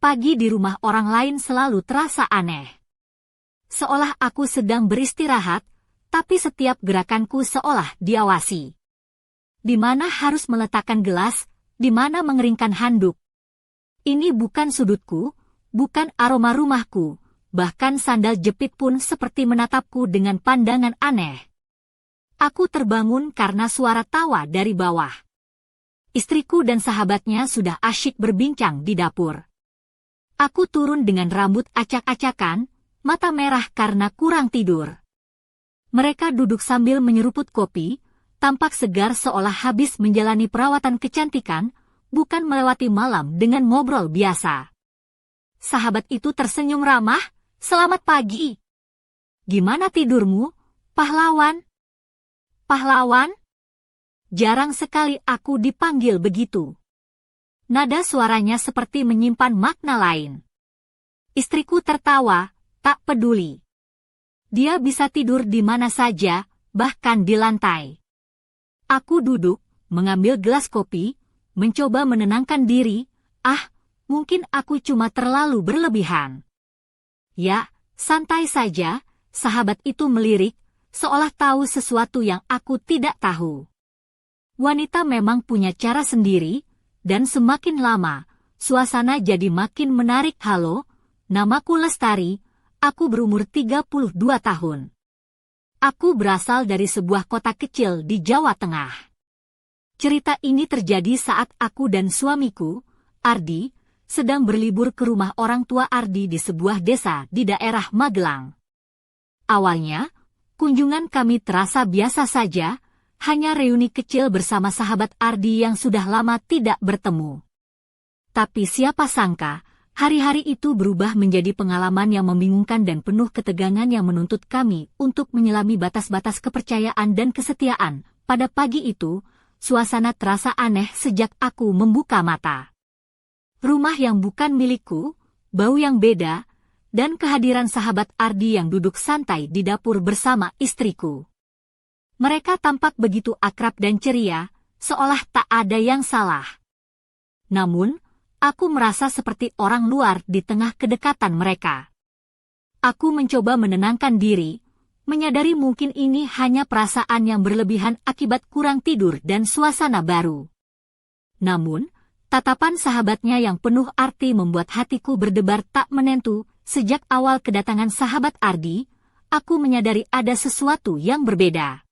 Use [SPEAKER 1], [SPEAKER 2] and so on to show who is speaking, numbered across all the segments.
[SPEAKER 1] pagi di rumah orang lain selalu terasa aneh. Seolah aku sedang beristirahat, tapi setiap gerakanku seolah diawasi. Di mana harus meletakkan gelas, di mana mengeringkan handuk. Ini bukan sudutku, bukan aroma rumahku, bahkan sandal jepit pun seperti menatapku dengan pandangan aneh. Aku terbangun karena suara tawa dari bawah. Istriku dan sahabatnya sudah asyik berbincang di dapur. Aku turun dengan rambut acak-acakan, mata merah karena kurang tidur. Mereka duduk sambil menyeruput kopi, tampak segar seolah habis menjalani perawatan kecantikan, bukan melewati malam dengan ngobrol biasa. Sahabat itu tersenyum ramah, "Selamat pagi. Gimana tidurmu, pahlawan?" "Pahlawan?" Jarang sekali aku dipanggil begitu. Nada suaranya seperti menyimpan makna lain. Istriku tertawa, tak peduli. Dia bisa tidur di mana saja, bahkan di lantai. Aku duduk, mengambil gelas kopi, mencoba menenangkan diri. Mungkin aku cuma terlalu berlebihan. Ya, santai saja, sahabat itu melirik, seolah tahu sesuatu yang aku tidak tahu. Wanita memang punya cara sendiri, dan semakin lama, suasana jadi makin menarik. "Halo, namaku Lestari, aku berumur 32 tahun. Aku berasal dari sebuah kota kecil di Jawa Tengah. Cerita ini terjadi saat aku dan suamiku, Ardi, sedang berlibur ke rumah orang tua Ardi di sebuah desa di daerah Magelang. Awalnya, kunjungan kami terasa biasa saja, hanya reuni kecil bersama sahabat Ardi yang sudah lama tidak bertemu. Tapi siapa sangka, hari-hari itu berubah menjadi pengalaman yang membingungkan dan penuh ketegangan yang menuntut kami untuk menyelami batas-batas kepercayaan dan kesetiaan. Pada pagi itu, suasana terasa aneh sejak aku membuka mata. Rumah yang bukan milikku, bau yang beda, dan kehadiran sahabat Ardi yang duduk santai di dapur bersama istriku. Mereka tampak begitu akrab dan ceria, seolah tak ada yang salah. Namun, aku merasa seperti orang luar di tengah kedekatan mereka. Aku mencoba menenangkan diri, menyadari mungkin ini hanya perasaan yang berlebihan akibat kurang tidur dan suasana baru. Namun, tatapan sahabatnya yang penuh arti membuat hatiku berdebar tak menentu. Sejak awal kedatangan sahabat Ardi, aku menyadari ada sesuatu yang berbeda.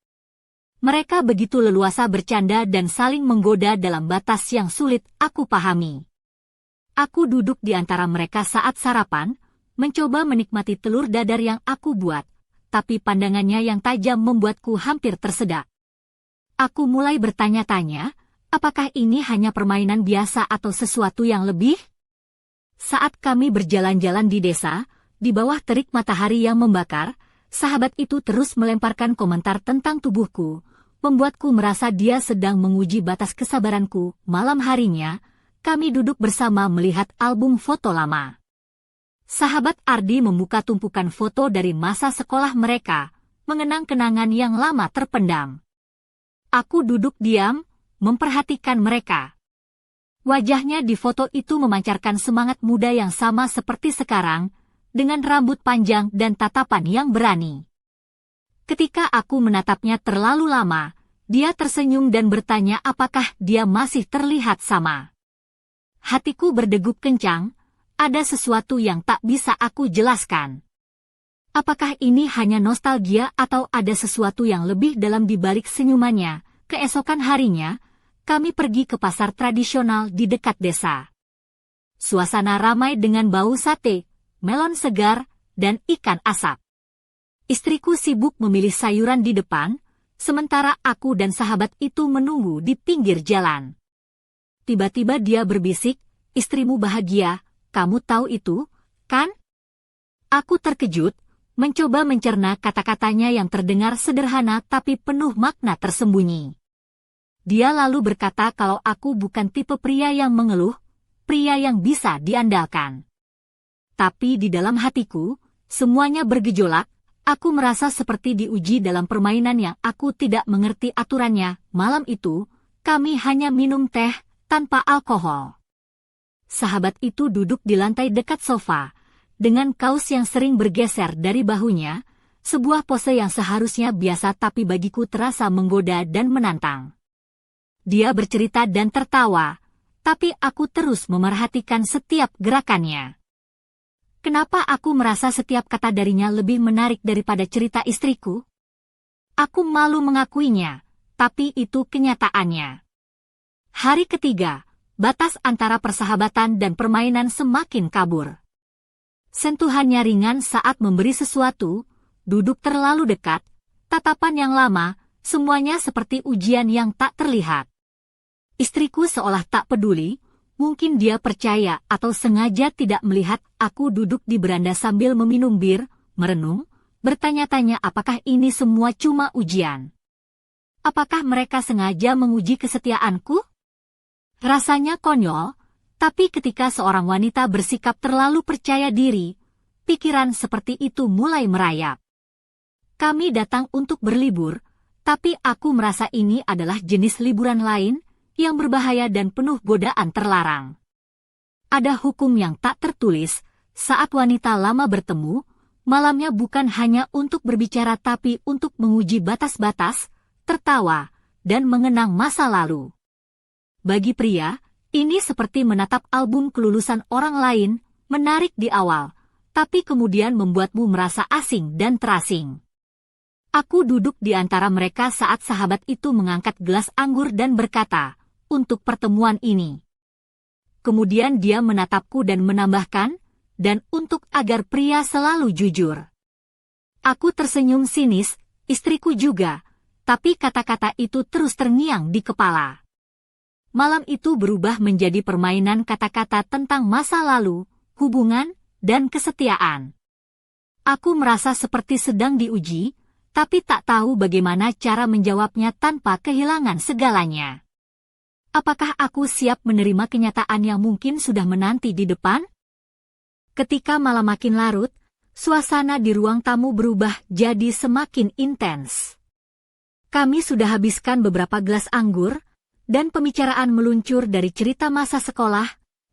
[SPEAKER 1] Mereka begitu leluasa bercanda dan saling menggoda dalam batas yang sulit aku pahami. Aku duduk di antara mereka saat sarapan, mencoba menikmati telur dadar yang aku buat, tapi pandangannya yang tajam membuatku hampir tersedak. Aku mulai bertanya-tanya, apakah ini hanya permainan biasa atau sesuatu yang lebih? Saat kami berjalan-jalan di desa, di bawah terik matahari yang membakar, sahabat itu terus melemparkan komentar tentang tubuhku, membuatku merasa dia sedang menguji batas kesabaranku. Malam harinya, kami duduk bersama melihat album foto lama. Sahabat Ardi membuka tumpukan foto dari masa sekolah mereka, mengenang kenangan yang lama terpendam. Aku duduk diam, memperhatikan mereka. Wajahnya di foto itu memancarkan semangat muda yang sama seperti sekarang, dengan rambut panjang dan tatapan yang berani. Ketika aku menatapnya terlalu lama, dia tersenyum dan bertanya apakah dia masih terlihat sama. Hatiku berdegup kencang, ada sesuatu yang tak bisa aku jelaskan. Apakah ini hanya nostalgia atau ada sesuatu yang lebih dalam di balik senyumannya? Keesokan harinya, kami pergi ke pasar tradisional di dekat desa. Suasana ramai dengan bau sate, melon segar, dan ikan asap. Istriku sibuk memilih sayuran di depan, sementara aku dan sahabat itu menunggu di pinggir jalan. Tiba-tiba dia berbisik, "Istrimu bahagia, kamu tahu itu, kan?" Aku terkejut, mencoba mencerna kata-katanya yang terdengar sederhana tapi penuh makna tersembunyi. Dia lalu berkata kalau aku bukan tipe pria yang mengeluh, pria yang bisa diandalkan. Tapi di dalam hatiku, semuanya bergejolak. Aku merasa seperti diuji dalam permainan yang aku tidak mengerti aturannya. Malam itu, kami hanya minum teh tanpa alkohol. sahabat itu duduk di lantai dekat sofa, dengan kaos yang sering bergeser dari bahunya, sebuah pose yang seharusnya biasa tapi bagiku terasa menggoda dan menantang. Dia bercerita dan tertawa, tapi aku terus memerhatikan setiap gerakannya. Kenapa aku merasa setiap kata darinya lebih menarik daripada cerita istriku? Aku malu mengakuinya, tapi itu kenyataannya. Hari ketiga, batas antara persahabatan dan permainan semakin kabur. Sentuhannya ringan saat memberi sesuatu, duduk terlalu dekat, tatapan yang lama, semuanya seperti ujian yang tak terlihat. Istriku seolah tak peduli. Mungkin dia percaya atau sengaja tidak melihat aku duduk di beranda sambil meminum bir, merenung, bertanya-tanya apakah ini semua cuma ujian. Apakah mereka sengaja menguji kesetiaanku? Rasanya konyol, tapi ketika seorang wanita bersikap terlalu percaya diri, pikiran seperti itu mulai merayap. Kami datang untuk berlibur, tapi aku merasa ini adalah jenis liburan lain, yang berbahaya dan penuh godaan terlarang. Ada hukum yang tak tertulis, saat wanita lama bertemu, malamnya bukan hanya untuk berbicara tapi untuk menguji batas-batas, tertawa, dan mengenang masa lalu. Bagi pria, ini seperti menatap album kelulusan orang lain, menarik di awal, tapi kemudian membuatmu merasa asing dan terasing. Aku duduk di antara mereka saat sahabat itu mengangkat gelas anggur dan berkata, untuk pertemuan ini. Kemudian dia menatapku dan menambahkan, dan untuk agar pria selalu jujur. Aku tersenyum sinis, istriku juga, tapi kata-kata itu terus terngiang di kepala. Malam itu berubah menjadi permainan kata-kata tentang masa lalu, hubungan, dan kesetiaan. Aku merasa seperti sedang diuji, tapi tak tahu bagaimana cara menjawabnya tanpa kehilangan segalanya. Apakah aku siap menerima kenyataan yang mungkin sudah menanti di depan? Ketika malam makin larut, suasana di ruang tamu berubah jadi semakin intens. Kami sudah habiskan beberapa gelas anggur, dan pembicaraan meluncur dari cerita masa sekolah,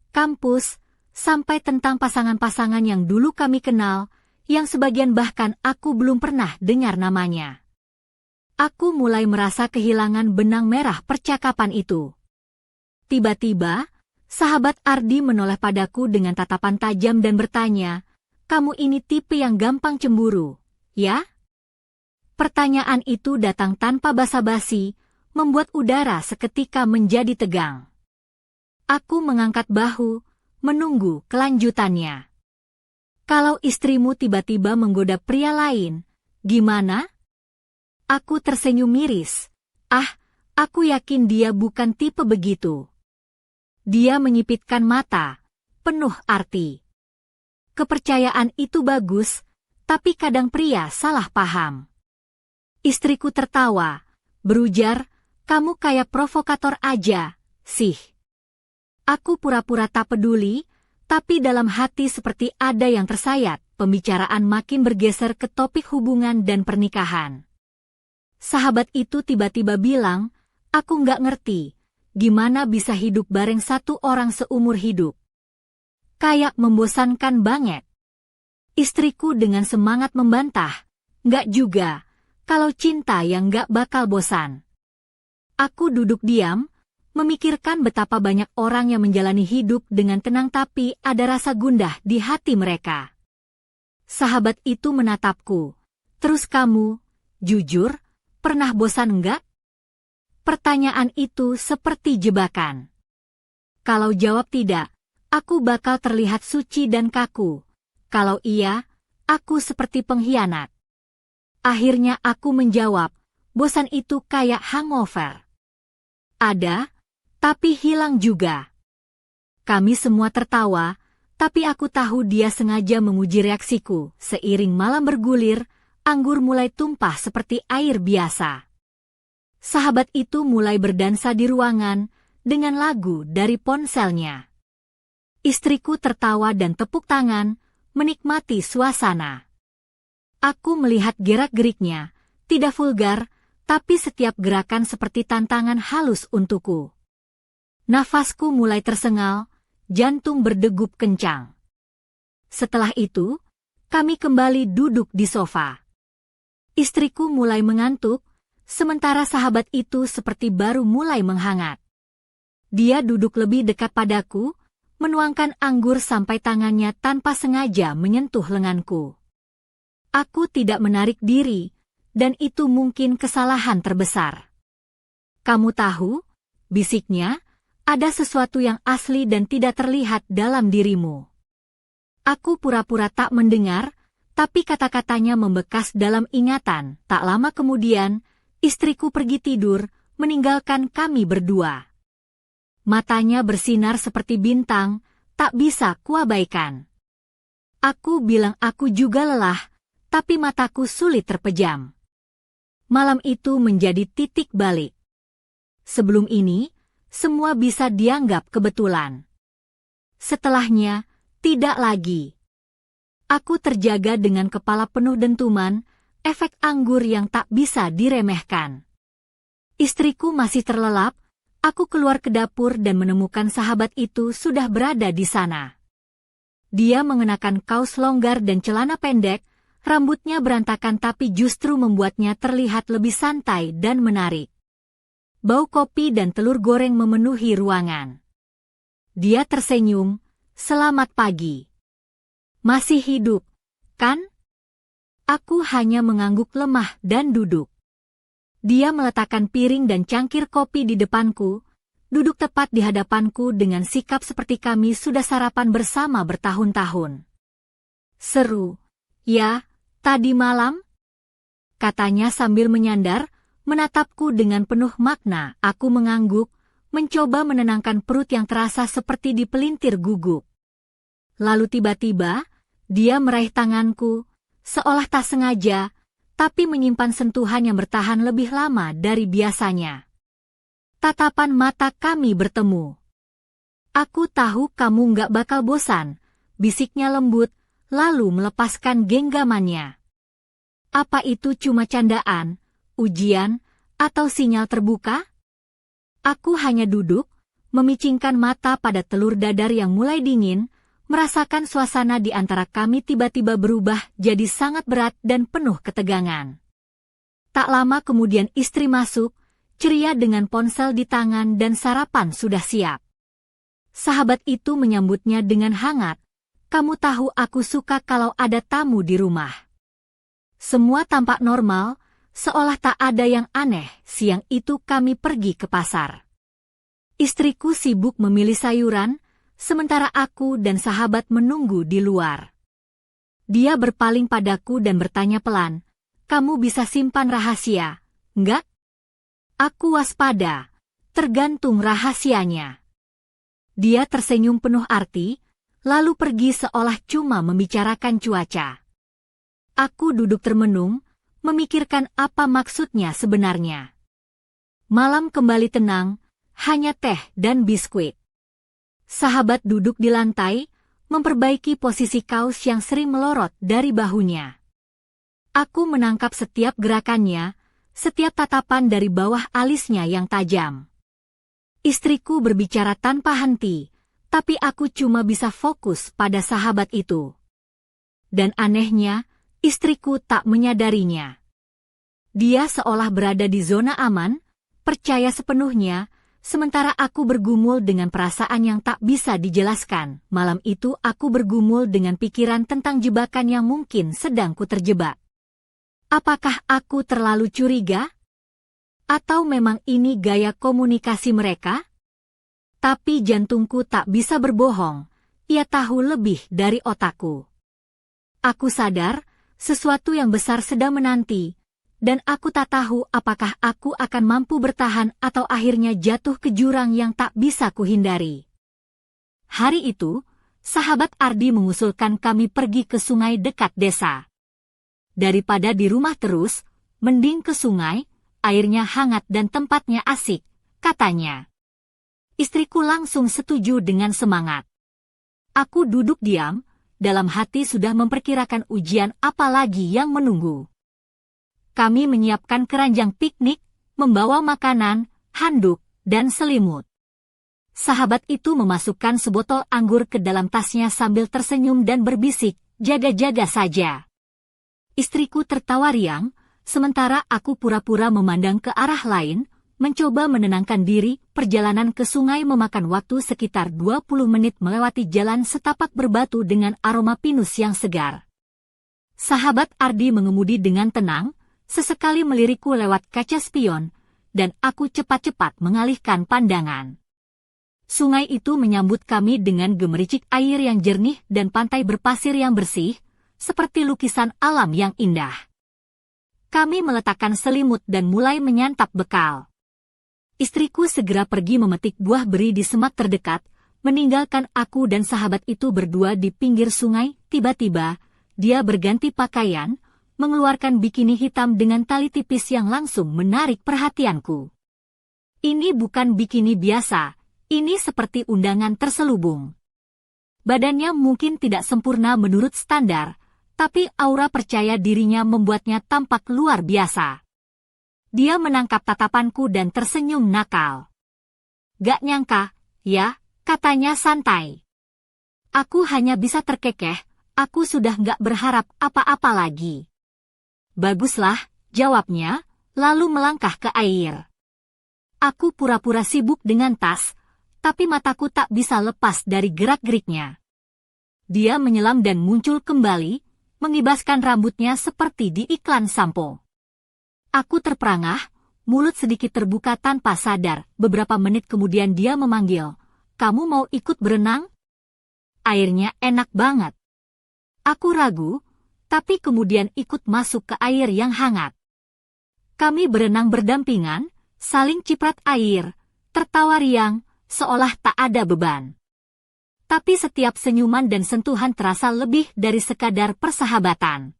[SPEAKER 1] kampus, sampai tentang pasangan-pasangan yang dulu kami kenal, yang sebagian bahkan aku belum pernah dengar namanya. Aku mulai merasa kehilangan benang merah percakapan itu. Tiba-tiba, sahabat Ardi menoleh padaku dengan tatapan tajam dan bertanya, "Kamu ini tipe yang gampang cemburu, ya?" Pertanyaan itu datang tanpa basa-basi, membuat udara seketika menjadi tegang. Aku mengangkat bahu, menunggu kelanjutannya. Kalau istrimu tiba-tiba menggoda pria lain, gimana? Aku tersenyum miris. Aku yakin dia bukan tipe begitu. Dia menyipitkan mata, penuh arti. Kepercayaan itu bagus, tapi kadang pria salah paham. Istriku tertawa, berujar, "Kamu kayak provokator aja, sih." Aku pura-pura tak peduli, tapi dalam hati seperti ada yang tersayat. Pembicaraan makin bergeser ke topik hubungan dan pernikahan. Sahabat itu tiba-tiba bilang, "Aku nggak ngerti. Gimana bisa hidup bareng satu orang seumur hidup? Kayak membosankan banget." Istriku dengan semangat membantah, "Nggak juga, kalau cinta yang nggak bakal bosan." Aku duduk diam, memikirkan betapa banyak orang yang menjalani hidup dengan tenang tapi ada rasa gundah di hati mereka. Sahabat itu menatapku, "Terus kamu, jujur, pernah bosan nggak?" Pertanyaan itu seperti jebakan. Kalau jawab tidak, aku bakal terlihat suci dan kaku. Kalau iya, aku seperti pengkhianat. Akhirnya aku menjawab, bosan itu kayak hangover. Ada, tapi hilang juga. Kami semua tertawa, tapi aku tahu dia sengaja menguji reaksiku. Seiring malam bergulir, anggur mulai tumpah seperti air biasa. Sahabat itu mulai berdansa di ruangan dengan lagu dari ponselnya. Istriku tertawa dan tepuk tangan, menikmati suasana. Aku melihat gerak-geriknya, tidak vulgar, tapi setiap gerakan seperti tantangan halus untukku. Nafasku mulai tersengal, jantung berdegup kencang. Setelah itu, kami kembali duduk di sofa. Istriku mulai mengantuk, sementara sahabat itu seperti baru mulai menghangat. Dia duduk lebih dekat padaku, menuangkan anggur sampai tangannya tanpa sengaja menyentuh lenganku. Aku tidak menarik diri, dan itu mungkin kesalahan terbesar. Kamu tahu, bisiknya, ada sesuatu yang asli dan tidak terlihat dalam dirimu. Aku pura-pura tak mendengar, tapi kata-katanya membekas dalam ingatan. Tak lama kemudian, istriku pergi tidur, meninggalkan kami berdua. Matanya bersinar seperti bintang, tak bisa kuabaikan. Aku bilang aku juga lelah, tapi mataku sulit terpejam. Malam itu menjadi titik balik. Sebelum ini, semua bisa dianggap kebetulan. Setelahnya, tidak lagi. Aku terjaga dengan kepala penuh dentuman, efek anggur yang tak bisa diremehkan. Istriku masih terlelap, aku keluar ke dapur dan menemukan sahabat itu sudah berada di sana. Dia mengenakan kaos longgar dan celana pendek, rambutnya berantakan tapi justru membuatnya terlihat lebih santai dan menarik. Bau kopi dan telur goreng memenuhi ruangan. Dia tersenyum, "Selamat pagi. Masih hidup, kan?" Aku hanya mengangguk lemah dan duduk. Dia meletakkan piring dan cangkir kopi di depanku, duduk tepat di hadapanku dengan sikap seperti kami sudah sarapan bersama bertahun-tahun. "Seru, ya, tadi malam?" katanya sambil menyandar, menatapku dengan penuh makna. Aku mengangguk, mencoba menenangkan perut yang terasa seperti dipelintir gugup. Lalu tiba-tiba, dia meraih tanganku, seolah tak sengaja, tapi menyimpan sentuhan yang bertahan lebih lama dari biasanya. Tatapan mata kami bertemu. "Aku tahu kamu nggak bakal bosan," bisiknya lembut, lalu melepaskan genggamannya. Apa itu cuma candaan, ujian, atau sinyal terbuka? Aku hanya duduk, memicingkan mata pada telur dadar yang mulai dingin, merasakan suasana di antara kami tiba-tiba berubah jadi sangat berat dan penuh ketegangan. Tak lama kemudian istri masuk, ceria dengan ponsel di tangan dan sarapan sudah siap. Sahabat itu menyambutnya dengan hangat, "Kamu tahu aku suka kalau ada tamu di rumah." Semua tampak normal, seolah tak ada yang aneh. Siang itu kami pergi ke pasar. Istriku sibuk memilih sayuran, sementara aku dan sahabat menunggu di luar. Dia berpaling padaku dan bertanya pelan, "Kamu bisa simpan rahasia, enggak?" Aku waspada, tergantung rahasianya. Dia tersenyum penuh arti, lalu pergi seolah cuma membicarakan cuaca. Aku duduk termenung, memikirkan apa maksudnya sebenarnya. Malam kembali tenang, hanya teh dan biskuit. Sahabat duduk di lantai, memperbaiki posisi kaos yang sering melorot dari bahunya. Aku menangkap setiap gerakannya, setiap tatapan dari bawah alisnya yang tajam. Istriku berbicara tanpa henti, tapi aku cuma bisa fokus pada sahabat itu. Dan anehnya, istriku tak menyadarinya. Dia seolah berada di zona aman, percaya sepenuhnya, sementara aku bergumul dengan perasaan yang tak bisa dijelaskan. Malam itu aku bergumul dengan pikiran tentang jebakan yang mungkin sedang ku terjebak. Apakah aku terlalu curiga? Atau memang ini gaya komunikasi mereka? Tapi jantungku tak bisa berbohong, ia tahu lebih dari otakku. Aku sadar, sesuatu yang besar sedang menanti, dan aku tak tahu apakah aku akan mampu bertahan atau akhirnya jatuh ke jurang yang tak bisa kuhindari. Hari itu, sahabat Ardi mengusulkan kami pergi ke sungai dekat desa. Daripada di rumah terus, mending ke sungai, airnya hangat dan tempatnya asik, katanya. Istriku langsung setuju dengan semangat. Aku duduk diam, dalam hati sudah memperkirakan ujian apa lagi yang menunggu. Kami menyiapkan keranjang piknik, membawa makanan, handuk, dan selimut. Sahabat itu memasukkan sebotol anggur ke dalam tasnya sambil tersenyum dan berbisik, "Jaga-jaga saja." Istriku tertawa riang, sementara aku pura-pura memandang ke arah lain, mencoba menenangkan diri. Perjalanan ke sungai memakan waktu sekitar 20 menit melewati jalan setapak berbatu dengan aroma pinus yang segar. Sahabat Ardi mengemudi dengan tenang, sesekali melirikku lewat kaca spion, dan aku cepat-cepat mengalihkan pandangan. Sungai itu menyambut kami dengan gemericik air yang jernih dan pantai berpasir yang bersih, seperti lukisan alam yang indah. Kami meletakkan selimut dan mulai menyantap bekal. Istriku segera pergi memetik buah beri di semak terdekat, meninggalkan aku dan sahabat itu berdua di pinggir sungai. Tiba-tiba, dia berganti pakaian, mengeluarkan bikini hitam dengan tali tipis yang langsung menarik perhatianku. Ini bukan bikini biasa, ini seperti undangan terselubung. Badannya mungkin tidak sempurna menurut standar, tapi aura percaya dirinya membuatnya tampak luar biasa. Dia menangkap tatapanku dan tersenyum nakal. "Gak nyangka, ya," katanya santai. Aku hanya bisa terkekeh, aku sudah gak berharap apa-apa lagi. "Baguslah," jawabnya, lalu melangkah ke air. Aku pura-pura sibuk dengan tas, tapi mataku tak bisa lepas dari gerak-geriknya. Dia menyelam dan muncul kembali, mengibaskan rambutnya seperti di iklan sampo. Aku terperangah, mulut sedikit terbuka tanpa sadar. Beberapa menit kemudian dia memanggil, "Kamu mau ikut berenang? Airnya enak banget." Aku ragu, tapi kemudian ikut masuk ke air yang hangat. Kami berenang berdampingan, saling ciprat air, tertawa riang, seolah tak ada beban. Tapi setiap senyuman dan sentuhan terasa lebih dari sekadar persahabatan.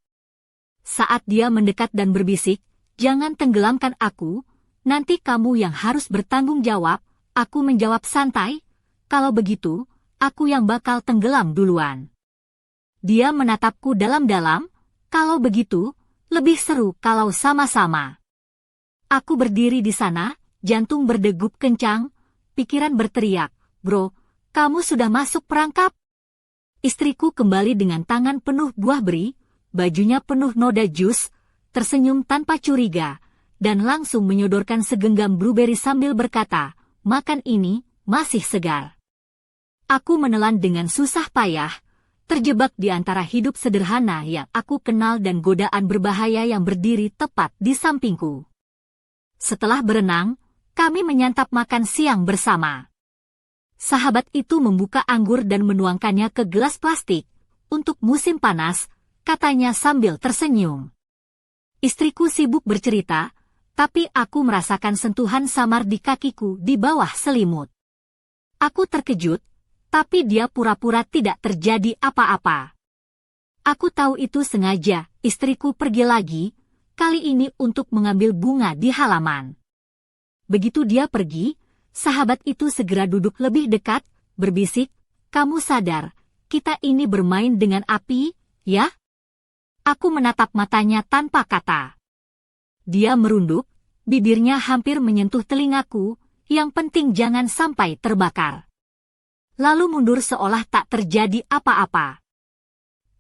[SPEAKER 1] Saat dia mendekat dan berbisik, "Jangan tenggelamkan aku, nanti kamu yang harus bertanggung jawab," aku menjawab santai, "Kalau begitu, aku yang bakal tenggelam duluan." Dia menatapku dalam-dalam, "Kalau begitu, lebih seru kalau sama-sama." Aku berdiri di sana, jantung berdegup kencang, pikiran berteriak, "Bro, kamu sudah masuk perangkap?" Istriku kembali dengan tangan penuh buah beri, bajunya penuh noda jus, tersenyum tanpa curiga, dan langsung menyodorkan segenggam blueberry sambil berkata, "Makan ini, masih segar." Aku menelan dengan susah payah, terjebak di antara hidup sederhana yang aku kenal dan godaan berbahaya yang berdiri tepat di sampingku. Setelah berenang, kami menyantap makan siang bersama. Sahabat itu membuka anggur dan menuangkannya ke gelas plastik. "Untuk musim panas," katanya sambil tersenyum. Istriku sibuk bercerita, tapi aku merasakan sentuhan samar di kakiku di bawah selimut. Aku terkejut, tapi dia pura-pura tidak terjadi apa-apa. Aku tahu itu sengaja. Istriku pergi lagi, kali ini untuk mengambil bunga di halaman. Begitu dia pergi, sahabat itu segera duduk lebih dekat, berbisik, "Kamu sadar, kita ini bermain dengan api, ya?" Aku menatap matanya tanpa kata. Dia merunduk, bibirnya hampir menyentuh telingaku, "Yang penting jangan sampai terbakar." Lalu mundur seolah tak terjadi apa-apa.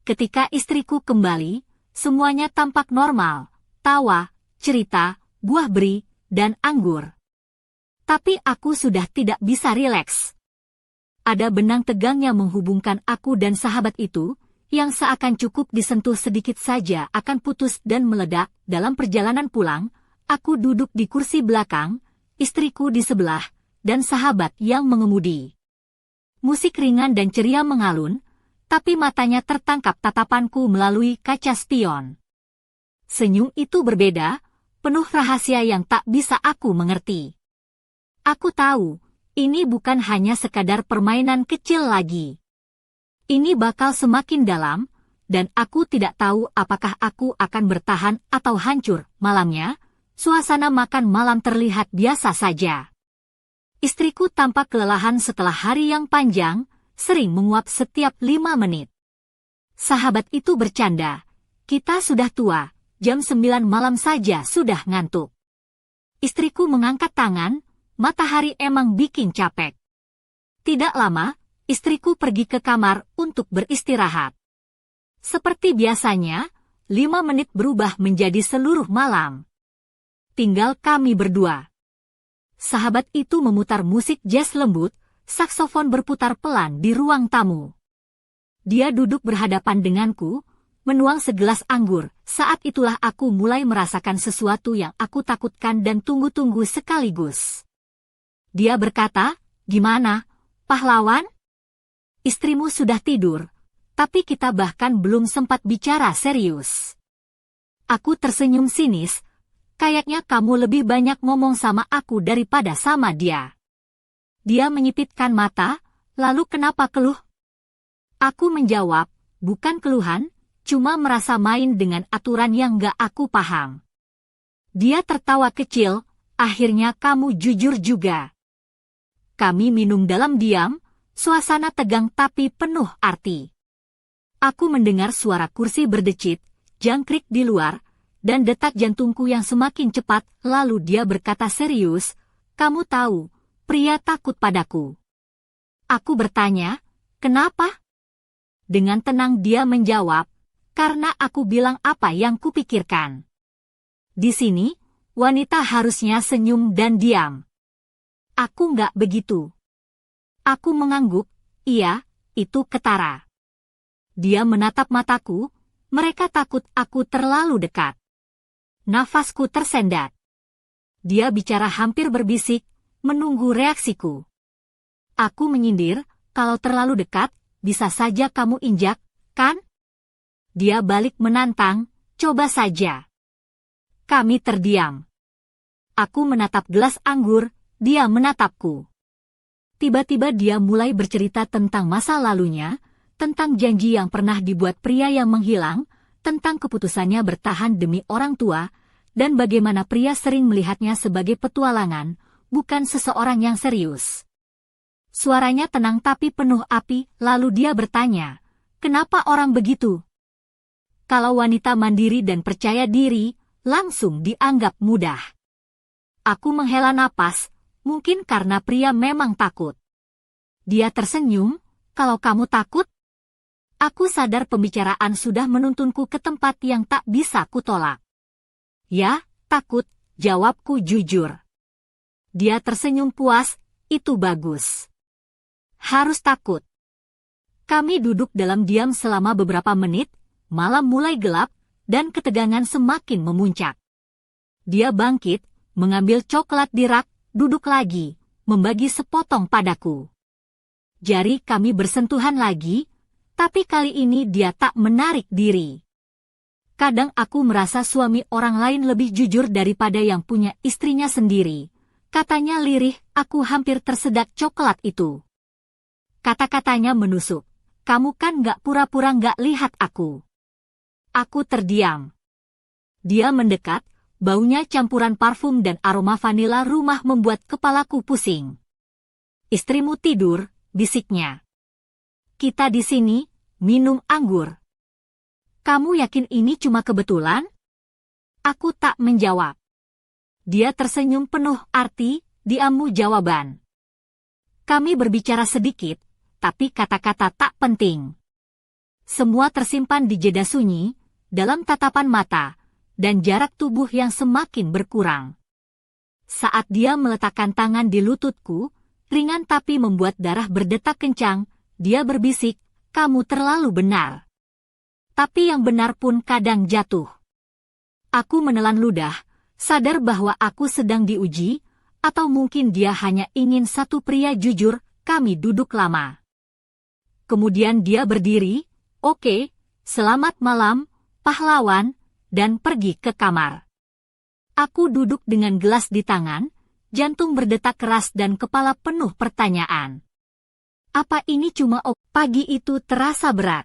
[SPEAKER 1] Ketika istriku kembali, semuanya tampak normal, tawa, cerita, buah beri, dan anggur. Tapi aku sudah tidak bisa rileks. Ada benang tegang yang menghubungkan aku dan sahabat itu, yang seakan cukup disentuh sedikit saja akan putus dan meledak. Dalam perjalanan pulang, aku duduk di kursi belakang, istriku di sebelah, dan sahabat yang mengemudi. Musik ringan dan ceria mengalun, tapi matanya tertangkap tatapanku melalui kaca spion. Senyum itu berbeda, penuh rahasia yang tak bisa aku mengerti. Aku tahu, ini bukan hanya sekadar permainan kecil lagi. Ini bakal semakin dalam, dan aku tidak tahu apakah aku akan bertahan atau hancur. Malamnya, suasana makan malam terlihat biasa saja. Istriku tampak kelelahan setelah hari yang panjang, sering menguap setiap 5 menit. Sahabat itu bercanda, "Kita sudah tua, jam 9 malam saja sudah ngantuk." Istriku mengangkat tangan, "Matahari emang bikin capek." Tidak lama, istriku pergi ke kamar untuk beristirahat. Seperti biasanya, 5 menit berubah menjadi seluruh malam. Tinggal kami berdua. Sahabat itu memutar musik jazz lembut, saksofon berputar pelan di ruang tamu. Dia duduk berhadapan denganku, menuang segelas anggur. Saat itulah aku mulai merasakan sesuatu yang aku takutkan dan tunggu-tunggu sekaligus. Dia berkata, "Gimana, pahlawan? Istrimu sudah tidur, tapi kita bahkan belum sempat bicara serius." Aku tersenyum sinis. Kayaknya kamu lebih banyak ngomong sama aku daripada sama dia. Dia menyipitkan mata, lalu kenapa keluh? Aku menjawab, bukan keluhan, cuma merasa main dengan aturan yang gak aku paham. Dia tertawa kecil, akhirnya kamu jujur juga. Kami minum dalam diam, suasana tegang tapi penuh arti. Aku mendengar suara kursi berdecit, jangkrik di luar, dan detak jantungku yang semakin cepat. Lalu dia berkata serius, "Kamu tahu, pria takut padaku." Aku bertanya, "Kenapa?" Dengan tenang dia menjawab, "Karena aku bilang apa yang kupikirkan." Di sini, wanita harusnya senyum dan diam. Aku nggak begitu. Aku mengangguk, "Iya, itu ketara." Dia menatap mataku, mereka takut aku terlalu dekat. Nafasku tersendat. Dia bicara hampir berbisik, menunggu reaksiku. Aku menyindir, "Kalau terlalu dekat, bisa saja kamu injak, kan?" Dia balik menantang, "Coba saja." Kami terdiam. Aku menatap gelas anggur, dia menatapku. Tiba-tiba dia mulai bercerita tentang masa lalunya, tentang janji yang pernah dibuat pria yang menghilang, tentang keputusannya bertahan demi orang tua, dan bagaimana pria sering melihatnya sebagai petualangan, bukan seseorang yang serius. Suaranya tenang tapi penuh api, lalu dia bertanya, "Kenapa orang begitu? Kalau wanita mandiri dan percaya diri, langsung dianggap mudah." Aku menghela napas, mungkin karena pria memang takut. Dia tersenyum, "Kalau kamu takut?" Aku sadar pembicaraan sudah menuntunku ke tempat yang tak bisa kutolak. "Ya, takut," jawabku jujur. Dia tersenyum puas, "Itu bagus. Harus takut." Kami duduk dalam diam selama beberapa menit, malam mulai gelap, dan ketegangan semakin memuncak. Dia bangkit, mengambil coklat di rak, duduk lagi, membagi sepotong padaku. Jari kami bersentuhan lagi, tapi kali ini dia tak menarik diri. Kadang aku merasa suami orang lain lebih jujur daripada yang punya istrinya sendiri. Katanya lirih, aku hampir tersedak coklat itu. Kata-katanya menusuk, "Kamu kan gak pura-pura gak lihat aku." Aku terdiam. Dia mendekat, baunya campuran parfum dan aroma vanila rumah membuat kepalaku pusing. "Istrimu tidur," bisiknya. "Kita di sini, minum anggur." "Kamu yakin ini cuma kebetulan?" Aku tak menjawab. Dia tersenyum penuh arti, "Diammu jawaban." Kami berbicara sedikit, tapi kata-kata tak penting. Semua tersimpan di jeda sunyi, dalam tatapan mata, dan jarak tubuh yang semakin berkurang. Saat dia meletakkan tangan di lututku, ringan tapi membuat darah berdetak kencang, dia berbisik, "Kamu terlalu benar." Tapi yang benar pun kadang jatuh. Aku menelan ludah, sadar bahwa aku sedang diuji, atau mungkin dia hanya ingin satu pria jujur. Kami duduk lama. Kemudian dia berdiri, "Oke, selamat malam, pahlawan," dan pergi ke kamar. Aku duduk dengan gelas di tangan, jantung berdetak keras dan kepala penuh pertanyaan. Apa ini cuma pagi itu terasa berat?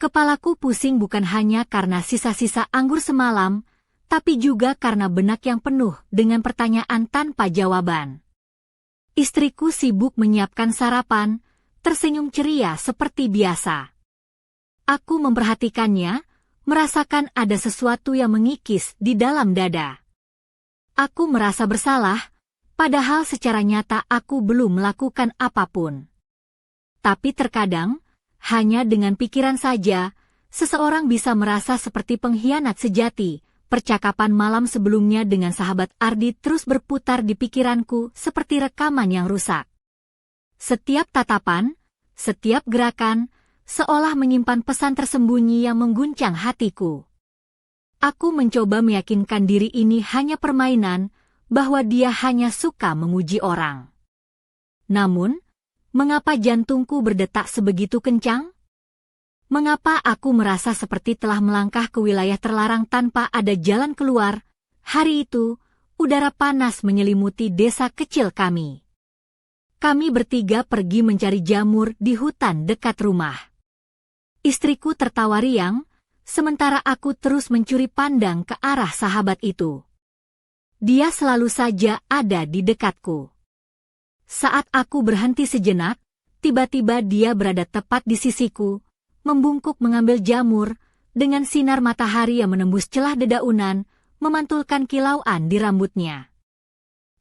[SPEAKER 1] Kepalaku pusing bukan hanya karena sisa-sisa anggur semalam, tapi juga karena benak yang penuh dengan pertanyaan tanpa jawaban. Istriku sibuk menyiapkan sarapan, tersenyum ceria seperti biasa. Aku memperhatikannya, merasakan ada sesuatu yang mengikis di dalam dada. Aku merasa bersalah, Padahal secara nyata aku belum melakukan apapun. Tapi terkadang, hanya dengan pikiran saja, seseorang bisa merasa seperti pengkhianat sejati. Percakapan malam sebelumnya dengan sahabat Ardi terus berputar di pikiranku seperti rekaman yang rusak. Setiap tatapan, setiap gerakan, seolah menyimpan pesan tersembunyi yang mengguncang hatiku. Aku mencoba meyakinkan diri ini hanya permainan, bahwa dia hanya suka memuji orang. Namun, mengapa jantungku berdetak sebegitu kencang? Mengapa aku merasa seperti telah melangkah ke wilayah terlarang tanpa ada jalan keluar? Hari itu, udara panas menyelimuti desa kecil kami. Kami bertiga pergi mencari jamur di hutan dekat rumah. Istriku tertawa riang, sementara aku terus mencuri pandang ke arah sahabat itu. Dia selalu saja ada di dekatku. Saat aku berhenti sejenak, tiba-tiba dia berada tepat di sisiku, membungkuk mengambil jamur, dengan sinar matahari yang menembus celah dedaunan, memantulkan kilauan di rambutnya.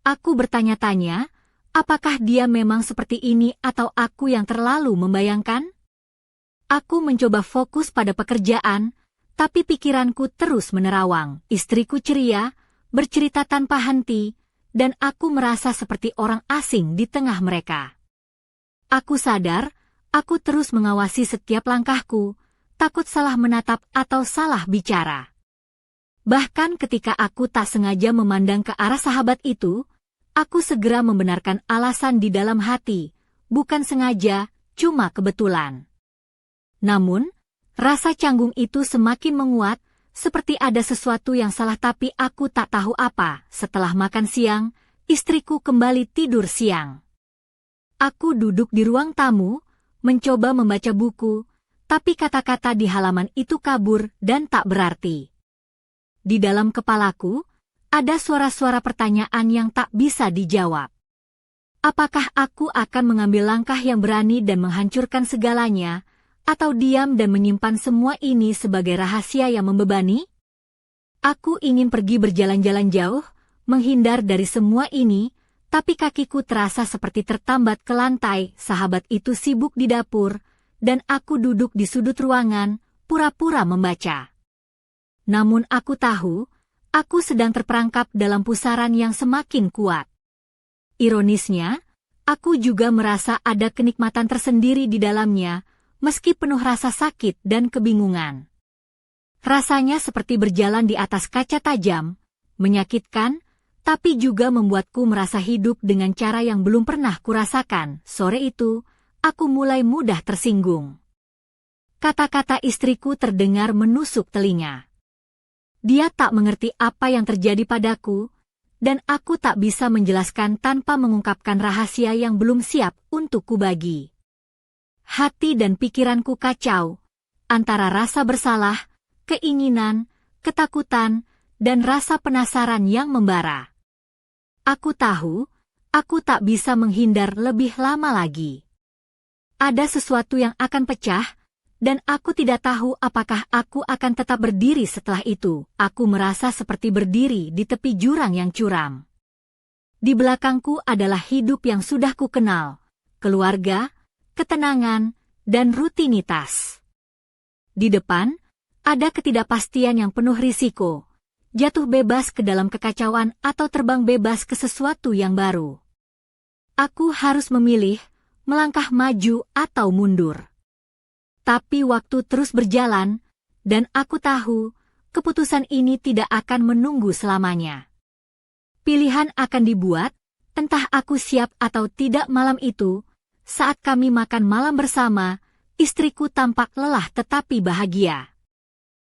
[SPEAKER 1] Aku bertanya-tanya, apakah dia memang seperti ini atau aku yang terlalu membayangkan? Aku mencoba fokus pada pekerjaan, tapi pikiranku terus menerawang. Istriku ceria, bercerita tanpa henti, dan aku merasa seperti orang asing di tengah mereka. Aku sadar, aku terus mengawasi setiap langkahku, takut salah menatap atau salah bicara. Bahkan ketika aku tak sengaja memandang ke arah sahabat itu, aku segera membenarkan alasan di dalam hati, bukan sengaja, cuma kebetulan. Namun, rasa canggung itu semakin menguat, seperti ada sesuatu yang salah tapi aku tak tahu apa. Setelah makan siang, istriku kembali tidur siang. Aku duduk di ruang tamu, mencoba membaca buku, tapi kata-kata di halaman itu kabur dan tak berarti. Di dalam kepalaku, ada suara-suara pertanyaan yang tak bisa dijawab. Apakah aku akan mengambil langkah yang berani dan menghancurkan segalanya, atau diam dan menyimpan semua ini sebagai rahasia yang membebani? Aku ingin pergi berjalan-jalan jauh, menghindar dari semua ini, tapi kakiku terasa seperti tertambat ke lantai. Sahabat itu sibuk di dapur, dan aku duduk di sudut ruangan, pura-pura membaca. Namun aku tahu, aku sedang terperangkap dalam pusaran yang semakin kuat. Ironisnya, aku juga merasa ada kenikmatan tersendiri di dalamnya, meski penuh rasa sakit dan kebingungan. Rasanya seperti berjalan di atas kaca tajam, menyakitkan, tapi juga membuatku merasa hidup dengan cara yang belum pernah kurasakan. Sore itu, aku mulai mudah tersinggung. Kata-kata istriku terdengar menusuk telinga. Dia tak mengerti apa yang terjadi padaku, dan aku tak bisa menjelaskan tanpa mengungkapkan rahasia yang belum siap untuk kubagi. Hati dan pikiranku kacau, antara rasa bersalah, keinginan, ketakutan, dan rasa penasaran yang membara. Aku tahu, aku tak bisa menghindar lebih lama lagi. Ada sesuatu yang akan pecah, dan aku tidak tahu apakah aku akan tetap berdiri setelah itu. Aku merasa seperti berdiri di tepi jurang yang curam. Di belakangku adalah hidup yang sudah kukenal, keluarga, ketenangan, dan rutinitas. Di depan, ada ketidakpastian yang penuh risiko. Jatuh bebas ke dalam kekacauan atau terbang bebas ke sesuatu yang baru. Aku harus memilih, melangkah maju atau mundur. Tapi waktu terus berjalan, dan aku tahu, keputusan ini tidak akan menunggu selamanya. Pilihan akan dibuat, entah aku siap atau tidak malam itu. Saat kami makan malam bersama, istriku tampak lelah tetapi bahagia.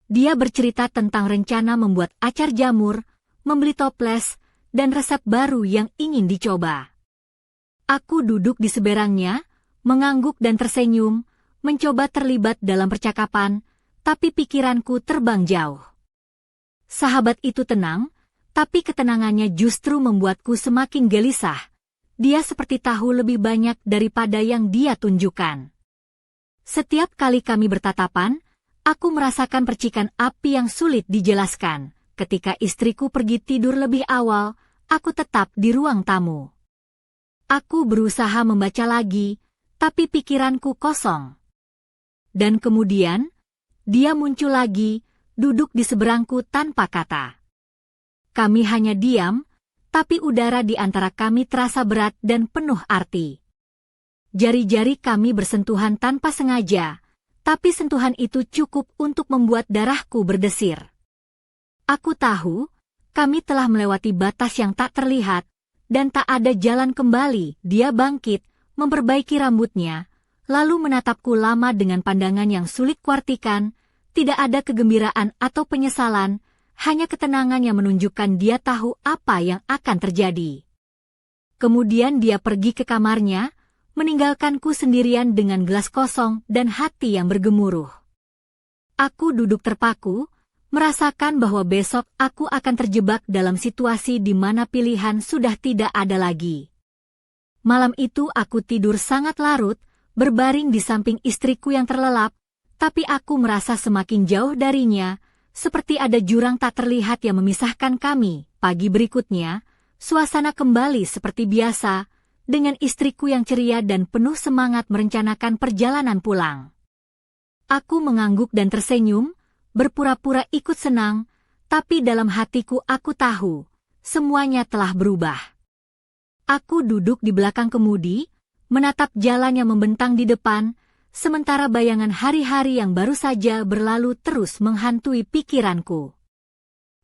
[SPEAKER 1] Dia bercerita tentang rencana membuat acar jamur, membeli toples, dan resep baru yang ingin dicoba. Aku duduk di seberangnya, mengangguk dan tersenyum, mencoba terlibat dalam percakapan, tapi pikiranku terbang jauh. Sahabat itu tenang, tapi ketenangannya justru membuatku semakin gelisah. Dia seperti tahu lebih banyak daripada yang dia tunjukkan. Setiap kali kami bertatapan, aku merasakan percikan api yang sulit dijelaskan. Ketika istriku pergi tidur lebih awal, aku tetap di ruang tamu. Aku berusaha membaca lagi, tapi pikiranku kosong. Dan kemudian, dia muncul lagi, duduk di seberangku tanpa kata. Kami hanya diam, tapi udara di antara kami terasa berat dan penuh arti. Jari-jari kami bersentuhan tanpa sengaja, tapi sentuhan itu cukup untuk membuat darahku berdesir. Aku tahu, kami telah melewati batas yang tak terlihat, dan tak ada jalan kembali. Dia bangkit, memperbaiki rambutnya, lalu menatapku lama dengan pandangan yang sulit kuartikan. Tidak ada kegembiraan atau penyesalan, hanya ketenangan yang menunjukkan dia tahu apa yang akan terjadi. Kemudian dia pergi ke kamarnya, meninggalkanku sendirian dengan gelas kosong dan hati yang bergemuruh. Aku duduk terpaku, merasakan bahwa besok aku akan terjebak dalam situasi di mana pilihan sudah tidak ada lagi. Malam itu aku tidur sangat larut, berbaring di samping istriku yang terlelap, tapi aku merasa semakin jauh darinya, seperti ada jurang tak terlihat yang memisahkan kami. Pagi berikutnya, suasana kembali seperti biasa, dengan istriku yang ceria dan penuh semangat merencanakan perjalanan pulang. Aku mengangguk dan tersenyum, berpura-pura ikut senang, tapi dalam hatiku aku tahu, semuanya telah berubah. Aku duduk di belakang kemudi, menatap jalan yang membentang di depan, sementara bayangan hari-hari yang baru saja berlalu terus menghantui pikiranku.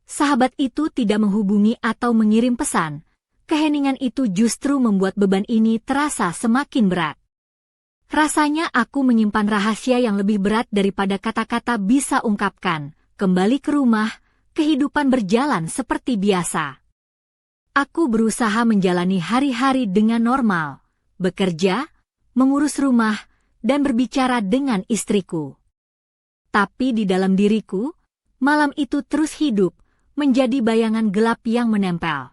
[SPEAKER 1] Sahabat itu tidak menghubungi atau mengirim pesan, keheningan itu justru membuat beban ini terasa semakin berat. Rasanya aku menyimpan rahasia yang lebih berat daripada kata-kata bisa ungkapkan. Kembali ke rumah, kehidupan berjalan seperti biasa. Aku berusaha menjalani hari-hari dengan normal, bekerja, mengurus rumah, dan berbicara dengan istriku. Tapi di dalam diriku, malam itu terus hidup, menjadi bayangan gelap yang menempel.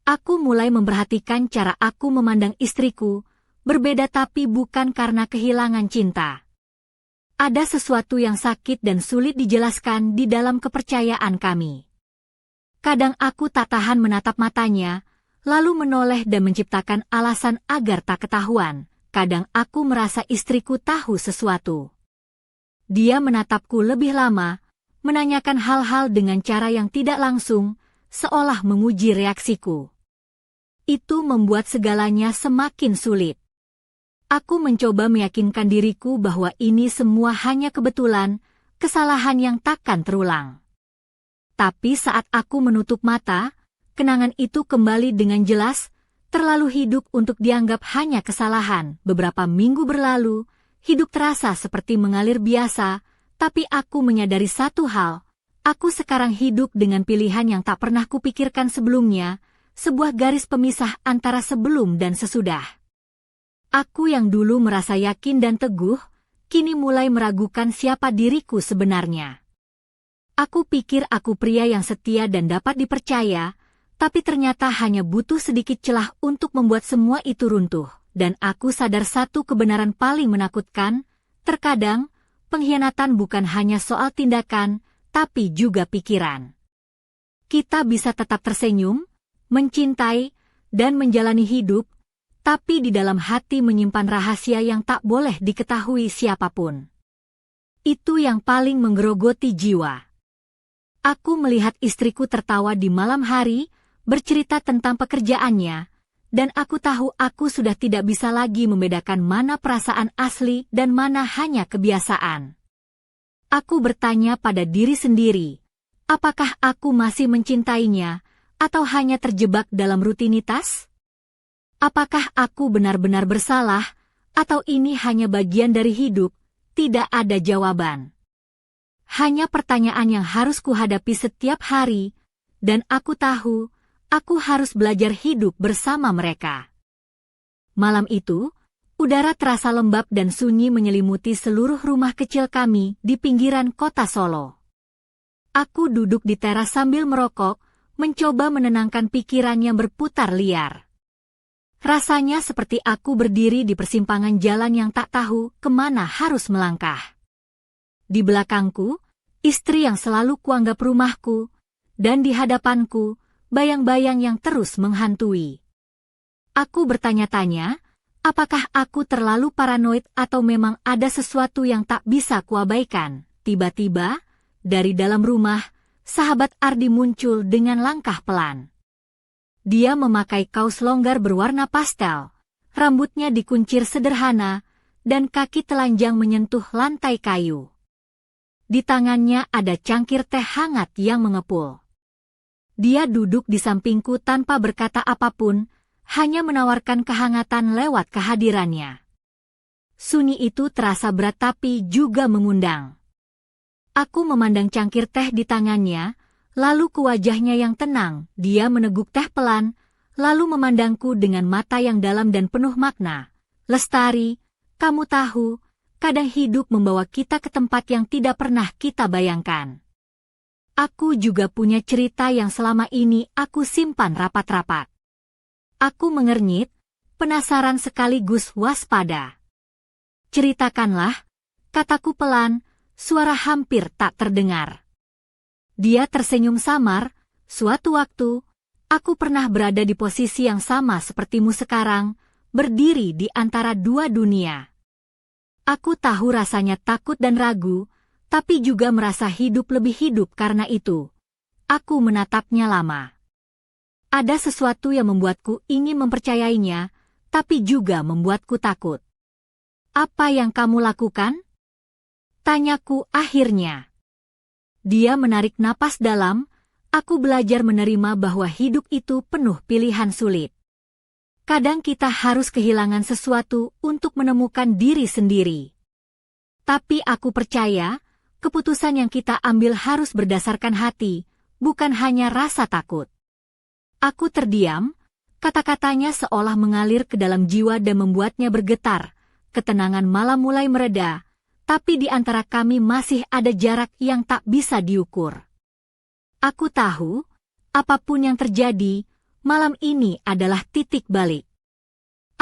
[SPEAKER 1] Aku mulai memperhatikan cara aku memandang istriku, berbeda tapi bukan karena kehilangan cinta. Ada sesuatu yang sakit dan sulit dijelaskan di dalam kepercayaan kami. Kadang aku tak tahan menatap matanya, lalu menoleh dan menciptakan alasan agar tak ketahuan. Kadang aku merasa istriku tahu sesuatu. Dia menatapku lebih lama, menanyakan hal-hal dengan cara yang tidak langsung, seolah menguji reaksiku. Itu membuat segalanya semakin sulit. Aku mencoba meyakinkan diriku bahwa ini semua hanya kebetulan, kesalahan yang takkan terulang. Tapi saat aku menutup mata, kenangan itu kembali dengan jelas, terlalu hidup untuk dianggap hanya kesalahan. Beberapa minggu berlalu, hidup terasa seperti mengalir biasa, tapi aku menyadari satu hal, aku sekarang hidup dengan pilihan yang tak pernah kupikirkan sebelumnya, sebuah garis pemisah antara sebelum dan sesudah. Aku yang dulu merasa yakin dan teguh, kini mulai meragukan siapa diriku sebenarnya. Aku pikir aku pria yang setia dan dapat dipercaya, tapi ternyata hanya butuh sedikit celah untuk membuat semua itu runtuh. Dan aku sadar satu kebenaran paling menakutkan, terkadang, pengkhianatan bukan hanya soal tindakan, tapi juga pikiran. Kita bisa tetap tersenyum, mencintai, dan menjalani hidup, tapi di dalam hati menyimpan rahasia yang tak boleh diketahui siapapun. Itu yang paling menggerogoti jiwa. Aku melihat istriku tertawa di malam hari, bercerita tentang pekerjaannya, dan aku tahu aku sudah tidak bisa lagi membedakan mana perasaan asli dan mana hanya kebiasaan. Aku bertanya pada diri sendiri, apakah aku masih mencintainya, atau hanya terjebak dalam rutinitas? Apakah aku benar-benar bersalah, atau ini hanya bagian dari hidup? Tidak ada jawaban. Hanya pertanyaan yang harus kuhadapi setiap hari, dan aku tahu, aku harus belajar hidup bersama mereka. Malam itu, udara terasa lembab dan sunyi menyelimuti seluruh rumah kecil kami di pinggiran kota Solo. Aku duduk di teras sambil merokok, mencoba menenangkan pikiran yang berputar liar. Rasanya seperti aku berdiri di persimpangan jalan yang tak tahu kemana harus melangkah. Di belakangku, istri yang selalu kuanggap rumahku, dan di hadapanku, bayang-bayang yang terus menghantui. Aku bertanya-tanya, apakah aku terlalu paranoid atau memang ada sesuatu yang tak bisa kuabaikan? Tiba-tiba, dari dalam rumah, sahabat Ardi muncul dengan langkah pelan. Dia memakai kaos longgar berwarna pastel, rambutnya dikuncir sederhana, dan kaki telanjang menyentuh lantai kayu. Di tangannya ada cangkir teh hangat yang mengepul. Dia duduk di sampingku tanpa berkata apapun, hanya menawarkan kehangatan lewat kehadirannya. Sunyi itu terasa berat tapi juga mengundang. Aku memandang cangkir teh di tangannya, lalu ke wajahnya yang tenang. Dia meneguk teh pelan, lalu memandangku dengan mata yang dalam dan penuh makna. Lestari, kamu tahu, kadang hidup membawa kita ke tempat yang tidak pernah kita bayangkan. Aku juga punya cerita yang selama ini aku simpan rapat-rapat. Aku mengernyit, penasaran sekaligus waspada. Ceritakanlah, kataku pelan, suara hampir tak terdengar. Dia tersenyum samar. Suatu waktu, aku pernah berada di posisi yang sama sepertimu sekarang, berdiri di antara dua dunia. Aku tahu rasanya takut dan ragu, tapi juga merasa lebih hidup karena itu. Aku menatapnya lama. Ada sesuatu yang membuatku ingin mempercayainya, tapi juga membuatku takut. Apa yang kamu lakukan? Tanyaku akhirnya. Dia menarik napas dalam. Aku belajar menerima bahwa hidup itu penuh pilihan sulit. Kadang kita harus kehilangan sesuatu untuk menemukan diri sendiri. Tapi aku percaya, keputusan yang kita ambil harus berdasarkan hati, bukan hanya rasa takut. Aku terdiam, kata-katanya seolah mengalir ke dalam jiwa dan membuatnya bergetar. Ketenangan malam mulai mereda, tapi di antara kami masih ada jarak yang tak bisa diukur. Aku tahu, apapun yang terjadi, malam ini adalah titik balik.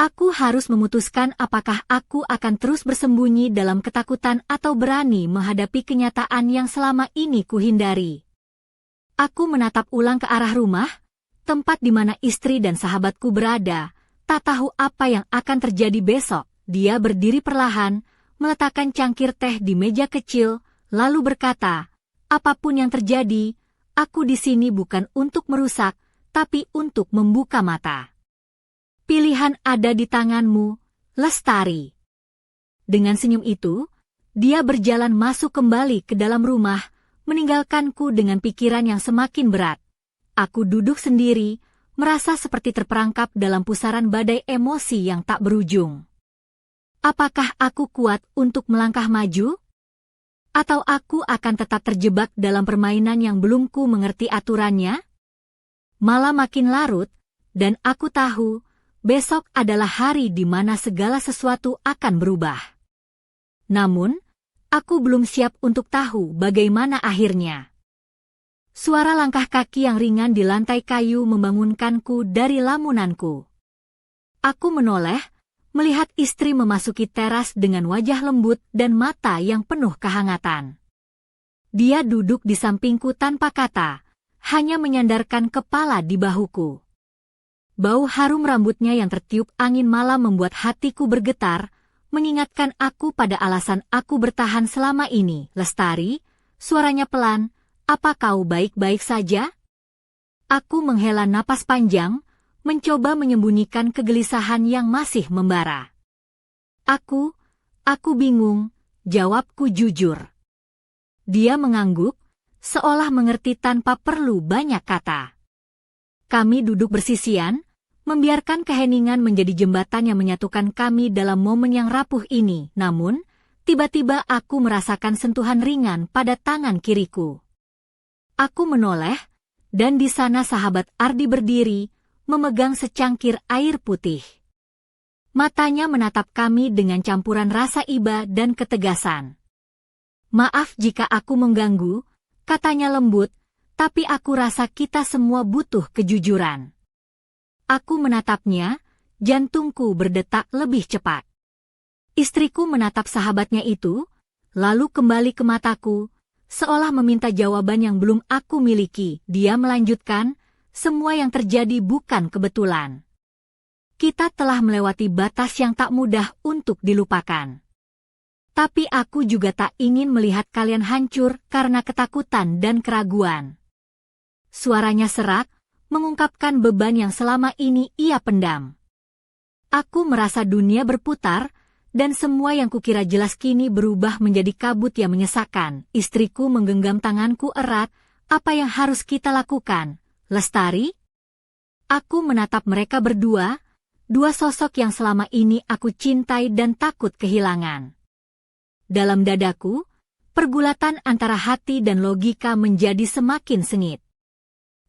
[SPEAKER 1] Aku harus memutuskan apakah aku akan terus bersembunyi dalam ketakutan atau berani menghadapi kenyataan yang selama ini kuhindari. Aku menatap ulang ke arah rumah, tempat di mana istri dan sahabatku berada, tak tahu apa yang akan terjadi besok. Dia berdiri perlahan, meletakkan cangkir teh di meja kecil, lalu berkata, apapun yang terjadi, aku di sini bukan untuk merusak, tapi untuk membuka mata. Pilihan ada di tanganmu, Lestari. Dengan senyum itu, dia berjalan masuk kembali ke dalam rumah, meninggalkanku dengan pikiran yang semakin berat. Aku duduk sendiri, merasa seperti terperangkap dalam pusaran badai emosi yang tak berujung. Apakah aku kuat untuk melangkah maju? Atau aku akan tetap terjebak dalam permainan yang belum ku mengerti aturannya? Malam makin larut, dan aku tahu, besok adalah hari di mana segala sesuatu akan berubah. Namun, aku belum siap untuk tahu bagaimana akhirnya. Suara langkah kaki yang ringan di lantai kayu membangunkanku dari lamunanku. Aku menoleh, melihat istri memasuki teras dengan wajah lembut dan mata yang penuh kehangatan. Dia duduk di sampingku tanpa kata, hanya menyandarkan kepala di bahuku. Bau harum rambutnya yang tertiup angin malam membuat hatiku bergetar, mengingatkan aku pada alasan aku bertahan selama ini. Lestari, suaranya pelan, apa kau baik-baik saja? Aku menghela napas panjang, mencoba menyembunyikan kegelisahan yang masih membara. Aku bingung, jawabku jujur. Dia mengangguk, seolah mengerti tanpa perlu banyak kata. Kami duduk bersisian, membiarkan keheningan menjadi jembatan yang menyatukan kami dalam momen yang rapuh ini. Namun, tiba-tiba aku merasakan sentuhan ringan pada tangan kiriku. Aku menoleh, dan di sana sahabat Ardi berdiri, memegang secangkir air putih. Matanya menatap kami dengan campuran rasa iba dan ketegasan. Maaf jika aku mengganggu, katanya lembut, tapi aku rasa kita semua butuh kejujuran. Aku menatapnya, jantungku berdetak lebih cepat. Istriku menatap sahabatnya itu, lalu kembali ke mataku, seolah meminta jawaban yang belum aku miliki. Dia melanjutkan, semua yang terjadi bukan kebetulan. Kita telah melewati batas yang tak mudah untuk dilupakan. Tapi aku juga tak ingin melihat kalian hancur karena ketakutan dan keraguan. Suaranya serak, mengungkapkan beban yang selama ini ia pendam. Aku merasa dunia berputar, dan semua yang kukira jelas kini berubah menjadi kabut yang menyesakan. Istriku menggenggam tanganku erat. Apa yang harus kita lakukan, Lestari? Aku menatap mereka berdua, dua sosok yang selama ini aku cintai dan takut kehilangan. Dalam dadaku, pergulatan antara hati dan logika menjadi semakin sengit.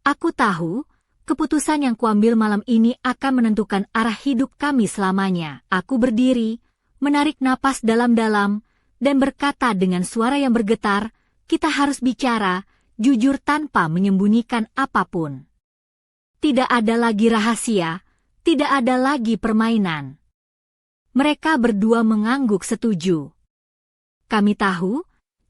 [SPEAKER 1] Aku tahu, keputusan yang kuambil malam ini akan menentukan arah hidup kami selamanya. Aku berdiri, menarik napas dalam-dalam, dan berkata dengan suara yang bergetar, kita harus bicara, jujur tanpa menyembunyikan apapun. Tidak ada lagi rahasia, tidak ada lagi permainan. Mereka berdua mengangguk setuju. Kami tahu,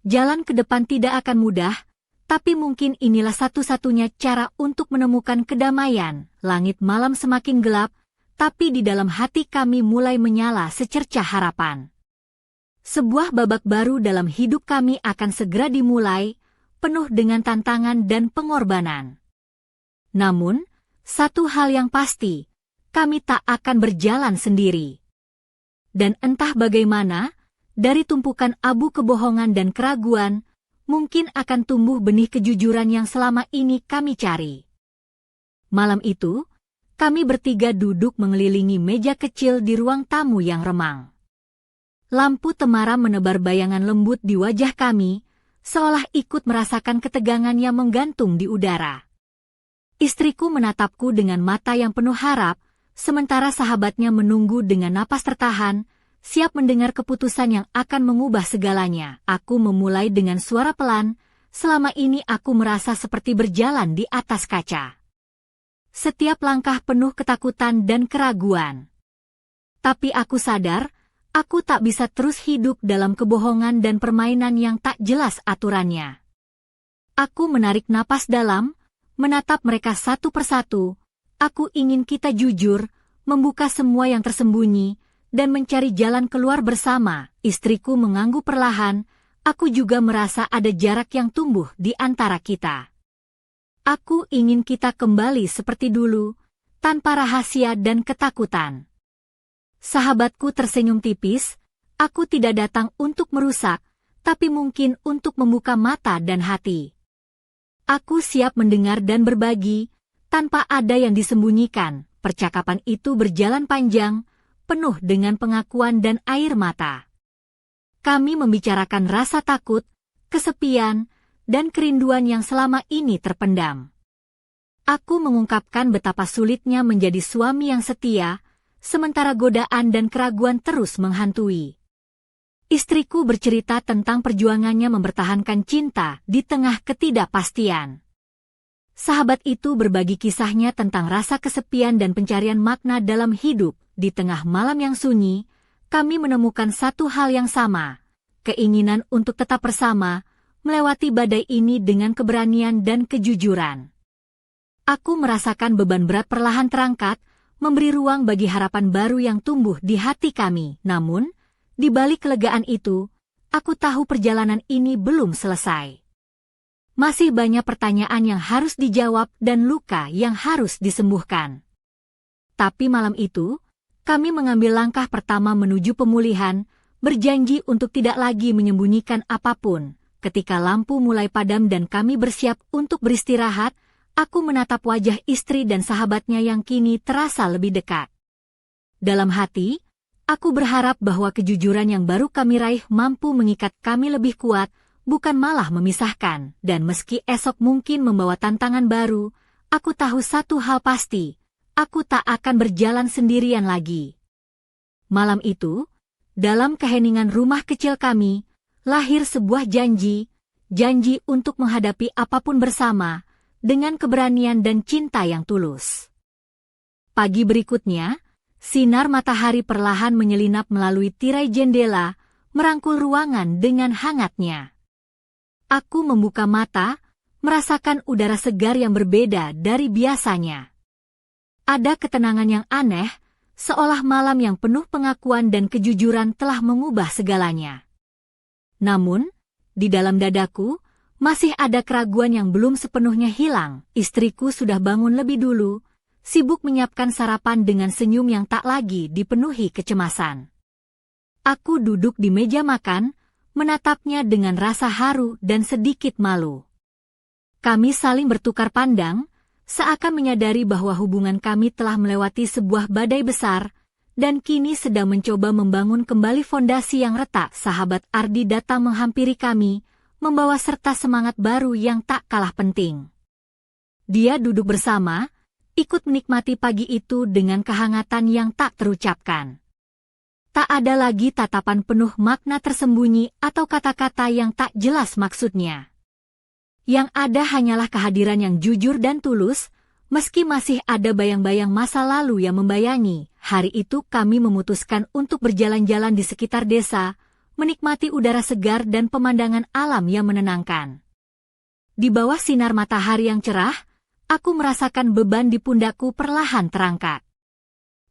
[SPEAKER 1] jalan ke depan tidak akan mudah, tapi mungkin inilah satu-satunya cara untuk menemukan kedamaian. Langit malam semakin gelap, tapi di dalam hati kami mulai menyala secercah harapan. Sebuah babak baru dalam hidup kami akan segera dimulai, penuh dengan tantangan dan pengorbanan. Namun, satu hal yang pasti, kami tak akan berjalan sendiri. Dan entah bagaimana, dari tumpukan abu kebohongan dan keraguan, mungkin akan tumbuh benih kejujuran yang selama ini kami cari. Malam itu, kami bertiga duduk mengelilingi meja kecil di ruang tamu yang remang. Lampu temaram menebar bayangan lembut di wajah kami, seolah ikut merasakan ketegangan yang menggantung di udara. Istriku menatapku dengan mata yang penuh harap, sementara sahabatnya menunggu dengan napas tertahan, siap mendengar keputusan yang akan mengubah segalanya. Aku memulai dengan suara pelan, selama ini aku merasa seperti berjalan di atas kaca. Setiap langkah penuh ketakutan dan keraguan. Tapi aku sadar, aku tak bisa terus hidup dalam kebohongan dan permainan yang tak jelas aturannya. Aku menarik napas dalam, menatap mereka satu persatu. Aku ingin kita jujur, membuka semua yang tersembunyi, dan mencari jalan keluar bersama. Istriku mengangguk perlahan, aku juga merasa ada jarak yang tumbuh di antara kita. Aku ingin kita kembali seperti dulu, tanpa rahasia dan ketakutan. Sahabatku tersenyum tipis, aku tidak datang untuk merusak, tapi mungkin untuk membuka mata dan hati. Aku siap mendengar dan berbagi, tanpa ada yang disembunyikan. Percakapan itu berjalan panjang, penuh dengan pengakuan dan air mata. Kami membicarakan rasa takut, kesepian, dan kerinduan yang selama ini terpendam. Aku mengungkapkan betapa sulitnya menjadi suami yang setia, sementara godaan dan keraguan terus menghantui. Istriku bercerita tentang perjuangannya mempertahankan cinta di tengah ketidakpastian. Sahabat itu berbagi kisahnya tentang rasa kesepian dan pencarian makna dalam hidup. Di tengah malam yang sunyi, kami menemukan satu hal yang sama, keinginan untuk tetap bersama, melewati badai ini dengan keberanian dan kejujuran. Aku merasakan beban berat perlahan terangkat, memberi ruang bagi harapan baru yang tumbuh di hati kami. Namun, di balik kelegaan itu, aku tahu perjalanan ini belum selesai. Masih banyak pertanyaan yang harus dijawab dan luka yang harus disembuhkan. Tapi malam itu, kami mengambil langkah pertama menuju pemulihan, berjanji untuk tidak lagi menyembunyikan apapun. Ketika lampu mulai padam dan kami bersiap untuk beristirahat, aku menatap wajah istri dan sahabatnya yang kini terasa lebih dekat. Dalam hati, aku berharap bahwa kejujuran yang baru kami raih mampu mengikat kami lebih kuat, bukan malah memisahkan. Dan meski esok mungkin membawa tantangan baru, aku tahu satu hal pasti. Aku tak akan berjalan sendirian lagi. Malam itu, dalam keheningan rumah kecil kami, lahir sebuah janji untuk menghadapi apapun bersama, dengan keberanian dan cinta yang tulus. Pagi berikutnya, sinar matahari perlahan menyelinap melalui tirai jendela, merangkul ruangan dengan hangatnya. Aku membuka mata, merasakan udara segar yang berbeda dari biasanya. Ada ketenangan yang aneh, seolah malam yang penuh pengakuan dan kejujuran telah mengubah segalanya. Namun, di dalam dadaku, masih ada keraguan yang belum sepenuhnya hilang. Istriku sudah bangun lebih dulu, sibuk menyiapkan sarapan dengan senyum yang tak lagi dipenuhi kecemasan. Aku duduk di meja makan, menatapnya dengan rasa haru dan sedikit malu. Kami saling bertukar pandang, seakan menyadari bahwa hubungan kami telah melewati sebuah badai besar, dan kini sedang mencoba membangun kembali fondasi yang retak. Sahabat Ardi datang menghampiri kami, membawa serta semangat baru yang tak kalah penting. Dia duduk bersama, ikut menikmati pagi itu dengan kehangatan yang tak terucapkan. Tak ada lagi tatapan penuh makna tersembunyi atau kata-kata yang tak jelas maksudnya. Yang ada hanyalah kehadiran yang jujur dan tulus, meski masih ada bayang-bayang masa lalu yang membayangi. Hari itu kami memutuskan untuk berjalan-jalan di sekitar desa, menikmati udara segar dan pemandangan alam yang menenangkan. Di bawah sinar matahari yang cerah, aku merasakan beban di pundakku perlahan terangkat.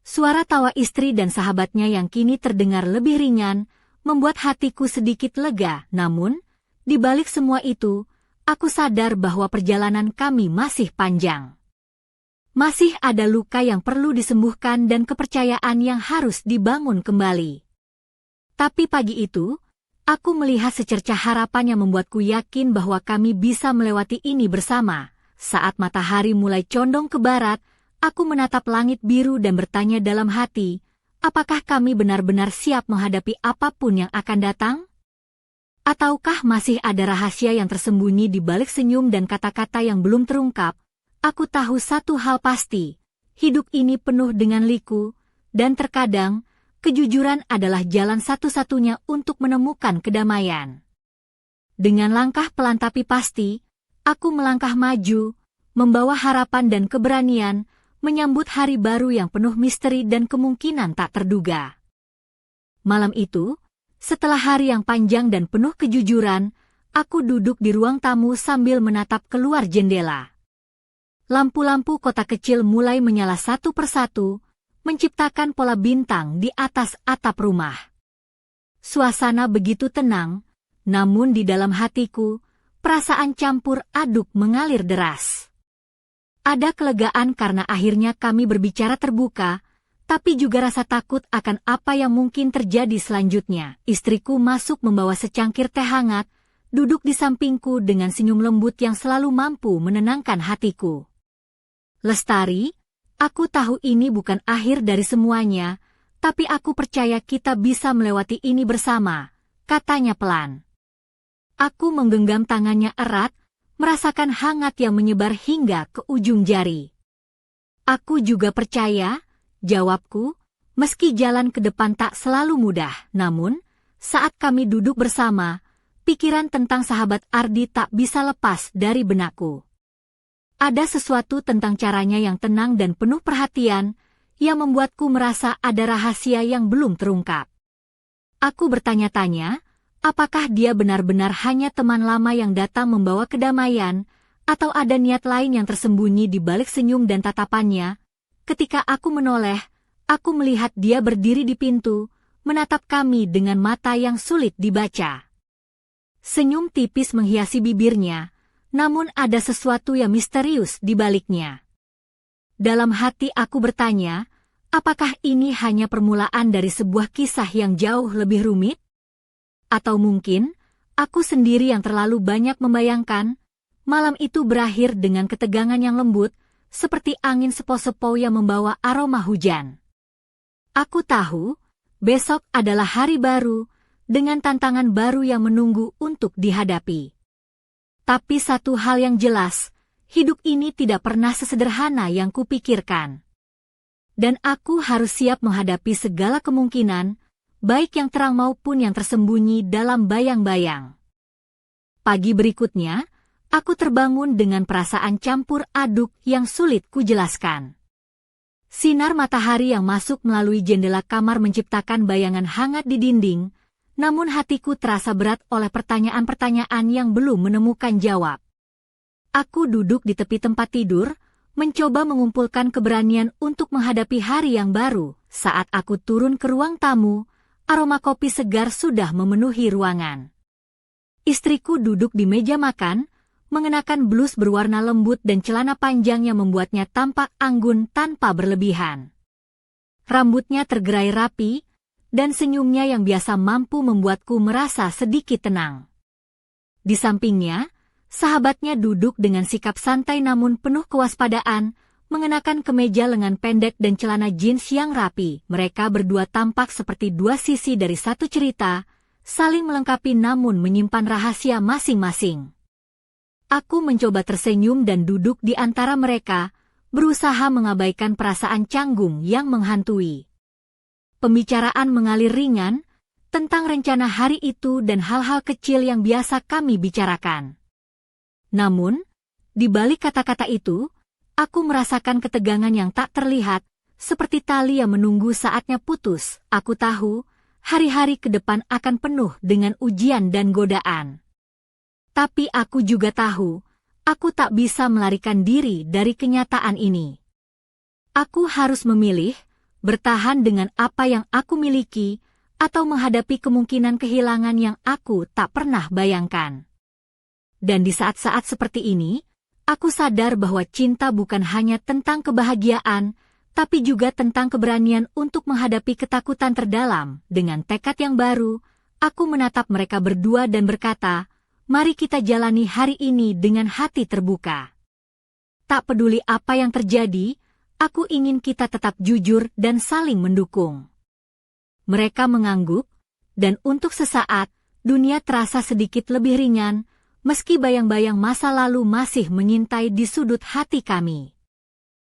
[SPEAKER 1] Suara tawa istri dan sahabatnya yang kini terdengar lebih ringan, membuat hatiku sedikit lega. Namun, di balik semua itu, aku sadar bahwa perjalanan kami masih panjang. Masih ada luka yang perlu disembuhkan dan kepercayaan yang harus dibangun kembali. Tapi pagi itu, aku melihat secercah harapan yang membuatku yakin bahwa kami bisa melewati ini bersama. Saat matahari mulai condong ke barat, aku menatap langit biru dan bertanya dalam hati, apakah kami benar-benar siap menghadapi apapun yang akan datang? Ataukah masih ada rahasia yang tersembunyi di balik senyum dan kata-kata yang belum terungkap? Aku tahu satu hal pasti, hidup ini penuh dengan liku, dan terkadang, kejujuran adalah jalan satu-satunya untuk menemukan kedamaian. Dengan langkah pelan tapi pasti, aku melangkah maju, membawa harapan dan keberanian, menyambut hari baru yang penuh misteri dan kemungkinan tak terduga. Malam itu, setelah hari yang panjang dan penuh kejujuran, aku duduk di ruang tamu sambil menatap keluar jendela. Lampu-lampu kota kecil mulai menyala satu persatu, menciptakan pola bintang di atas atap rumah. Suasana begitu tenang, namun di dalam hatiku, perasaan campur aduk mengalir deras. Ada kelegaan karena akhirnya kami berbicara terbuka, tapi juga rasa takut akan apa yang mungkin terjadi selanjutnya. Istriku masuk membawa secangkir teh hangat, duduk di sampingku dengan senyum lembut yang selalu mampu menenangkan hatiku. Lestari, aku tahu ini bukan akhir dari semuanya, tapi aku percaya kita bisa melewati ini bersama, katanya pelan. Aku menggenggam tangannya erat, merasakan hangat yang menyebar hingga ke ujung jari. Aku juga percaya, jawabku, meski jalan ke depan tak selalu mudah. Namun, saat kami duduk bersama, pikiran tentang sahabat Ardi tak bisa lepas dari benakku. Ada sesuatu tentang caranya yang tenang dan penuh perhatian, yang membuatku merasa ada rahasia yang belum terungkap. Aku bertanya-tanya, apakah dia benar-benar hanya teman lama yang datang membawa kedamaian, atau ada niat lain yang tersembunyi di balik senyum dan tatapannya? Ketika aku menoleh, aku melihat dia berdiri di pintu, menatap kami dengan mata yang sulit dibaca. Senyum tipis menghiasi bibirnya, namun ada sesuatu yang misterius di baliknya. Dalam hati aku bertanya, apakah ini hanya permulaan dari sebuah kisah yang jauh lebih rumit? Atau mungkin, aku sendiri yang terlalu banyak membayangkan, malam itu berakhir dengan ketegangan yang lembut, seperti angin sepo-sepo yang membawa aroma hujan. Aku tahu, besok adalah hari baru, dengan tantangan baru yang menunggu untuk dihadapi. Tapi satu hal yang jelas, hidup ini tidak pernah sesederhana yang kupikirkan. Dan aku harus siap menghadapi segala kemungkinan, baik yang terang maupun yang tersembunyi dalam bayang-bayang. Pagi berikutnya, aku terbangun dengan perasaan campur aduk yang sulit kujelaskan. Sinar matahari yang masuk melalui jendela kamar menciptakan bayangan hangat di dinding, namun hatiku terasa berat oleh pertanyaan-pertanyaan yang belum menemukan jawab. Aku duduk di tepi tempat tidur, mencoba mengumpulkan keberanian untuk menghadapi hari yang baru. Saat aku turun ke ruang tamu, aroma kopi segar sudah memenuhi ruangan. Istriku duduk di meja makan, mengenakan blus berwarna lembut dan celana panjang yang membuatnya tampak anggun tanpa berlebihan. Rambutnya tergerai rapi, dan senyumnya yang biasa mampu membuatku merasa sedikit tenang. Di sampingnya, sahabatnya duduk dengan sikap santai namun penuh kewaspadaan, mengenakan kemeja lengan pendek dan celana jeans yang rapi. Mereka berdua tampak seperti dua sisi dari satu cerita, saling melengkapi namun menyimpan rahasia masing-masing. Aku mencoba tersenyum dan duduk di antara mereka, berusaha mengabaikan perasaan canggung yang menghantui. Pembicaraan mengalir ringan, tentang rencana hari itu dan hal-hal kecil yang biasa kami bicarakan. Namun, di balik kata-kata itu, aku merasakan ketegangan yang tak terlihat, seperti tali yang menunggu saatnya putus. Aku tahu, hari-hari ke depan akan penuh dengan ujian dan godaan. Tapi aku juga tahu, aku tak bisa melarikan diri dari kenyataan ini. Aku harus memilih, bertahan dengan apa yang aku miliki, atau menghadapi kemungkinan kehilangan yang aku tak pernah bayangkan. Dan di saat-saat seperti ini, aku sadar bahwa cinta bukan hanya tentang kebahagiaan, tapi juga tentang keberanian untuk menghadapi ketakutan terdalam. Dengan tekad yang baru, aku menatap mereka berdua dan berkata, mari kita jalani hari ini dengan hati terbuka. Tak peduli apa yang terjadi, aku ingin kita tetap jujur dan saling mendukung. Mereka mengangguk, dan untuk sesaat, dunia terasa sedikit lebih ringan, meski bayang-bayang masa lalu masih mengintai di sudut hati kami.